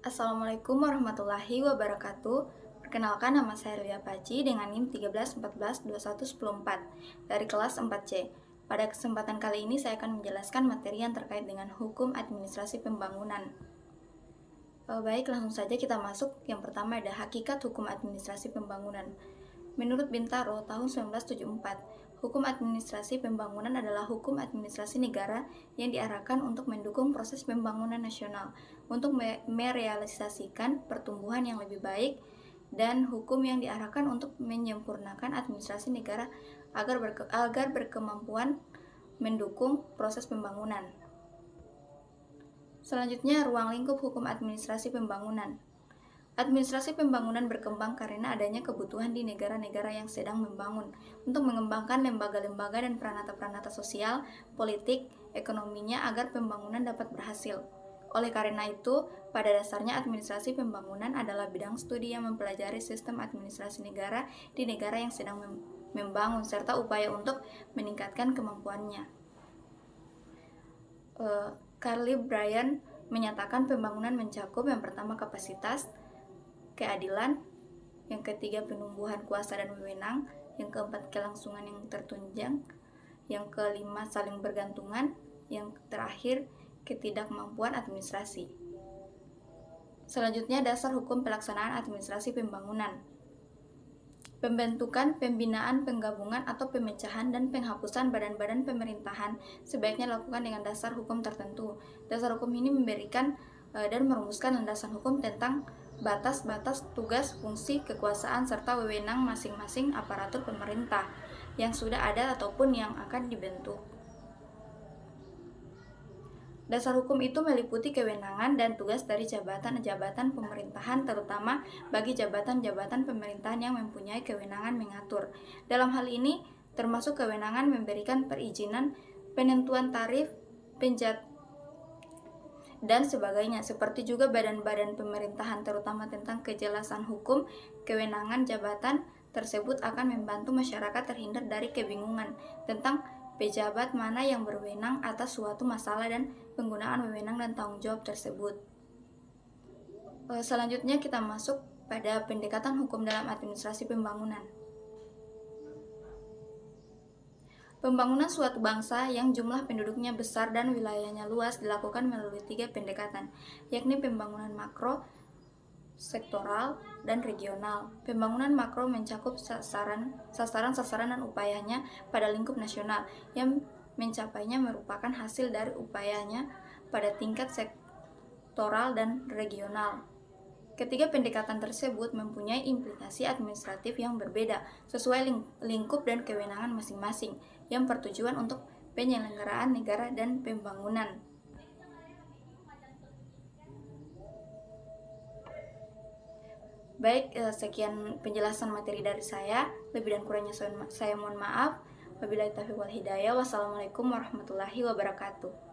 Assalamualaikum warahmatullahi wabarakatuh. Perkenalkan, nama saya Lia Paci dengan NIM 13142110 dari kelas 4C. Pada kesempatan kali ini saya akan menjelaskan materi yang terkait dengan hukum administrasi pembangunan. Baik, langsung saja kita masuk. Yang pertama ada hakikat hukum administrasi pembangunan. Menurut Bintaro tahun 1974, hukum administrasi pembangunan adalah hukum administrasi negara yang diarahkan untuk mendukung proses pembangunan nasional, untuk merealisasikan pertumbuhan yang lebih baik, dan hukum yang diarahkan untuk menyempurnakan administrasi negara agar berkemampuan mendukung proses pembangunan. Selanjutnya, ruang lingkup hukum administrasi pembangunan. Administrasi pembangunan berkembang karena adanya kebutuhan di negara-negara yang sedang membangun untuk mengembangkan lembaga-lembaga dan peranata-peranata sosial, politik, ekonominya agar pembangunan dapat berhasil. Oleh karena itu, pada dasarnya administrasi pembangunan adalah bidang studi yang mempelajari sistem administrasi negara di negara yang sedang membangun serta upaya untuk meningkatkan kemampuannya. Carly Bryan menyatakan pembangunan mencakup yang pertama kapasitas, keadilan, yang ketiga penumbuhan kuasa dan wewenang, yang keempat kelangsungan yang tertunjang, yang kelima saling bergantungan, yang terakhir ketidakmampuan administrasi. Selanjutnya dasar hukum pelaksanaan administrasi pembangunan. Pembentukan, pembinaan, penggabungan atau pemecahan dan penghapusan badan-badan pemerintahan sebaiknya dilakukan dengan dasar hukum tertentu. Dasar hukum ini memberikan dan merumuskan landasan hukum tentang batas-batas tugas, fungsi, kekuasaan, serta wewenang masing-masing aparatur pemerintah yang sudah ada ataupun yang akan dibentuk. Dasar hukum itu meliputi kewenangan dan tugas dari jabatan-jabatan pemerintahan, terutama bagi jabatan-jabatan pemerintahan yang mempunyai kewenangan mengatur. Dalam hal ini, termasuk kewenangan memberikan perizinan, penentuan tarif, dan sebagainya, seperti juga badan-badan pemerintahan, terutama tentang kejelasan hukum. Kewenangan jabatan tersebut akan membantu masyarakat terhindar dari kebingungan tentang pejabat mana yang berwenang atas suatu masalah dan penggunaan wewenang dan tanggung jawab tersebut. Selanjutnya kita masuk pada pendekatan hukum dalam administrasi pembangunan. Pembangunan suatu bangsa yang jumlah penduduknya besar dan wilayahnya luas dilakukan melalui 3 pendekatan, yakni pembangunan makro, sektoral, dan regional. Pembangunan makro mencakup sasaran dan upayanya pada lingkup nasional, yang mencapainya merupakan hasil dari upayanya pada tingkat sektoral dan regional. Ketiga pendekatan tersebut mempunyai implikasi administratif yang berbeda sesuai lingkup dan kewenangan masing-masing, yang bertujuan untuk penyelenggaraan negara dan pembangunan. Baik, sekian penjelasan materi dari saya. Lebih dan kurangnya saya mohon maaf. Wabillahi taufiq wal hidayah. Wassalamualaikum warahmatullahi wabarakatuh.